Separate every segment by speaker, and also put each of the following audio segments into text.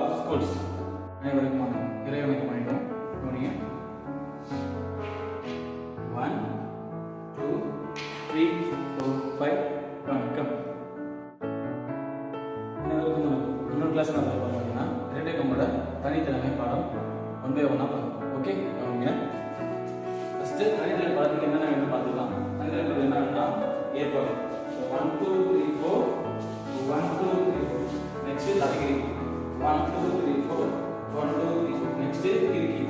Speaker 1: Of schools. அனைவருக்கும் இறைவனுக்கு பண்ணிட்டோம். கவனிங்க. 1 2 3 4 5 வணக்கம். அனைவருக்கும் இன்னொரு கிளாஸ் நான் பார்த்தீங்கன்னா இரட்டை கம்போட தனித்திறமை பாடம் 1 by 1 பார்க்கலாம். ஓகே, கவனிங்க. ஃபர்ஸ்ட் தனித்திறமை பாடத்துக்கு என்னென்ன வேணும் பார்த்துக்கலாம். தனித்திறமை என்னன்னா ஏற்படும் 1 2 3 4 1 2 3 4. நெக்ஸ்ட் தலைகிரி 1 2 3 4 1 2 3 4. நெக்ஸ்ட் கிறுக்கி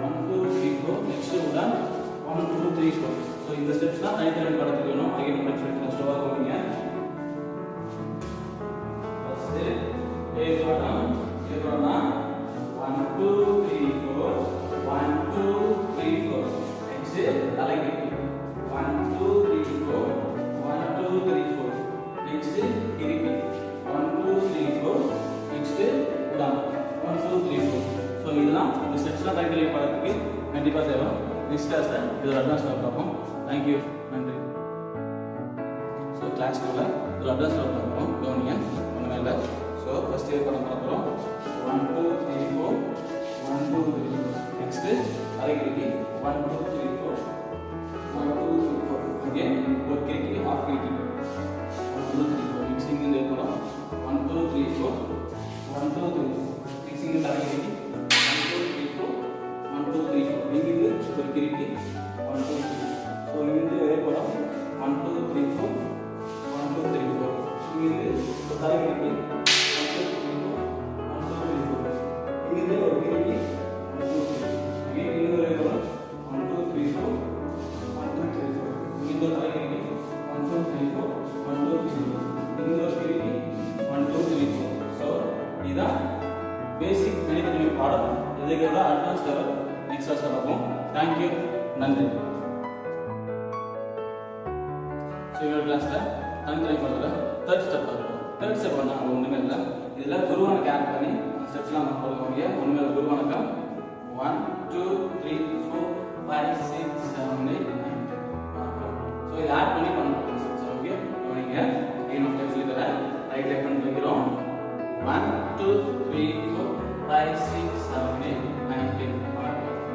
Speaker 1: 1 2 3 4. நெக்ஸ்ட் உடன் 1 2 3 4. ஸோ இந்த ஸ்டெப்ஸ் தான் தனித்திறமை பாடத்துக்கு வேணும். அகைன் படிச்சு ஸ்லோவாக போவீங்க. ஃபர்ஸ்ட் ஏ பாடம் எப்படின்னா 1 2 3 4 1 2 3 4. நெக்ஸ்ட் தலைகிரி 1 2 3 4 1 2 3 4. நெக்ஸ்ட் கிறுக்கி 1 2 3 4. நெக்ஸ்ட் உடன் 1 2 3 4. ஸோ இதெல்லாம் இந்த ஸ்டெப்ஸ்லாம் தனித்திறமை பாடத்துக்கு கண்டிப்பாக தேவை. நெக்ஸ்ட் கிளாஸில் இதோட அட்வான்ஸ் பார்ப்போம். தேங்க்யூ, நன்றி. ஸோ கிளாஸ் 2ல ஒரு அட்வான்ஸ் பார்ப்போம். கவனிங்க ஒன்றுமே இல்லை. ஸோ ஃபர்ஸ்ட் இயர் படம் பார்க்குறோம். 1 2 3 4 1 2 3 4. நெக்ஸ்ட்டு அரைக்கிரிக்கி 1 2 3 4 1 2 3 4. அகேன் ஒரு கிரிக்கி ஆஃப் கிரிக்கி 1 2 3 4. மிக்சிங் இந்த படம் 1 2 3 4 1 2 3 4. மிக்சிங் இந்த அரைக்கிரிக்கி 1 2 3 4 1 2 3 4. இங்கிருந்து ஒரு கிரிக்கி 1 2 3. ஸோ இங்கிருந்து ஒரே படம் 1 2 3 4 1 2 3 4. இங்கிருந்து ஒரு தலைக்கிரிக்கி 1 2 3 4 1 2 3 4. இங்கிருந்து ஒரு கிரிக்கி 1 2 3. இங்கிருந்து ஒரே படம் 1 2 3 4 1 2 3 4. இங்கிருந்து ஒரு தலைக்கிரிக்கி 1 2 3 4 1 2 3 4. இங்கிருந்து ஒரு கிரிக்கி 1 2 3 4. ஸோ இதுதான் பேசிக் தனித்திறமை பாடம். இதுக்கு அட்வான்ஸ் லெவல் நெக்ஸ்ட் கிளாஸ்ல பார்ப்போம். தேங்க்யூ, நன்றி. ஸோ இந்த கிளாஸில் தனித்திறமை பாடத்தில் தேர்ட் ஸ்டெப் பார்ப்போம். தேர்ட் ஸ்டெப் பண்ணால் அங்கே ஒன்றுமே இல்லை. இதில் குருவான கேர் பண்ணி அந்த ஸ்டெப்ஸ்லாம் நம்ம போடுவோம். ஒன்றுமே இல்லை. குருவானக்கம் 1 2 3 4 5 6 7 8 9 10. ஸோ இதை ஆட் பண்ணி பண்ணணும் ஸ்டெப்ஸ். ஓகே, நீங்கள் இன்னும் ஸ்டெப்ஸ் தரேன். ரைட் லெஃப்ட் பண்ணி வைக்கிறோம். 1 2 3 4 5 6 7 8 9 10.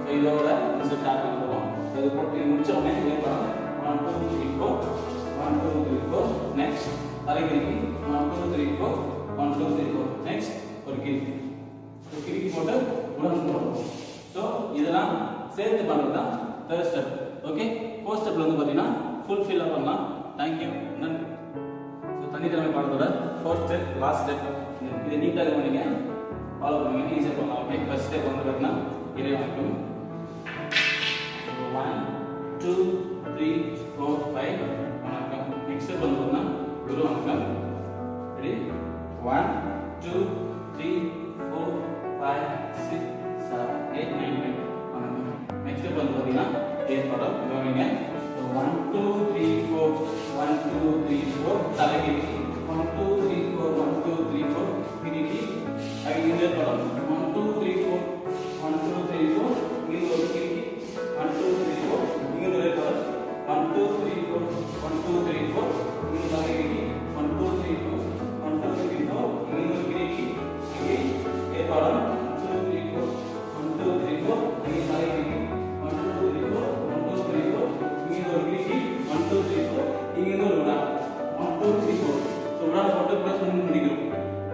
Speaker 1: ஸோ இதோட இந்த ஸ்டார்ட் பண்ணுறோம். இது போட்டு முடிச்ச உடனே இதே பண்ணலாம். 1 2 3 4 1 2 3 4. நெக்ஸ்ட் தலைகிரிக்கி 1 2 3 4 1 2 3 4. நெக்ஸ்ட் ஒரு கிரிக்கி போட்டு உடன் போடுவோம். ஸோ இதெல்லாம் சேர்த்து பண்ணுறது தான் தேர்ட் ஸ்டெப். ஓகே, ஃபோர்த் ஸ்டெப்பில் வந்து பார்த்தீங்கன்னா ஃபுல் ஃபில்லாக பண்ணலாம். தேங்க்யூ, நன்றி. ஸோ தனித்திறமை பாடத்தோட ஃபோர்த் ஸ்டெப் லாஸ்ட் ஸ்டெப். இதை நீட்டாக பண்ணிங்க, ஃபாலோ பண்ணுங்க, ஈஸியாக பண்ணலாம். ஓகே, ஃபர்ஸ்ட் ஸ்டெப் வந்து பார்த்தீங்கன்னா இதே வணக்கம் 1 2 3 4 5 வணக்கம். நெக்ஸ்ட் ஸ்டெப் வந்து பார்த்தீங்கன்னா குரு வணக்கம். ரெடி 1 2 3 4 5 6 7 8 9 10 வணக்கம். நெக்ஸ்ட் ஸ்டெப் வந்து பார்த்தீங்கன்னா ஏற்படம் கவனிங்க. 1 2 3 4 1 2 3 4 தலைகிரிக்கி 1 2 3 4 1 2 3 4 கிரிக்கி அங்கே ஏற்படம் 1 2 3 4 1 2 3 4. இங்கே ஒரு கிரிக்கி 1 2 3 4. இங்கே ஒரு ஏற்படம் 1 2 3 4 1 2 3 4. இங்கே தலைகிரிக்கி 1 2 3 4 1 2 3 4. இங்கே ஒரு கிரிக்கி இங்கே ஏற்படம் 1 2 3 4 1 2 3 4. இங்கே தலைகிரிக்கி 1 2 3 4 1 2 3 4. இங்கே ஒரு கிரிக்கி 1 2 3 4. இங்கே ஒரு உடா 1 2 3 4. ஸோ உடா போட்டு ப்ளஸ் பண்ணி முடிக்கிறோம்.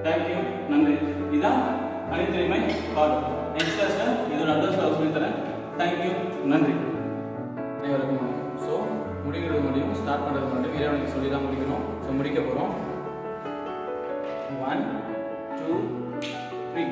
Speaker 1: தேங்க்யூ, நன்றி. இதான் தனித்திறமை பாடம். நெக்ஸ்ட் கிளாஸில் இதோட அட்வான்ஸ் கிளாஸ் சொல்லி தரேன். தேங்க்யூ, நன்றி. அனைவருக்கும் ஸோ முடிக்கிறது முடியும், ஸ்டார்ட் பண்ணுறது மட்டும் இறைவனுக்கு சொல்லி தான் முடிக்கணும். ஸோ முடிக்க போகிறோம். 1 2 3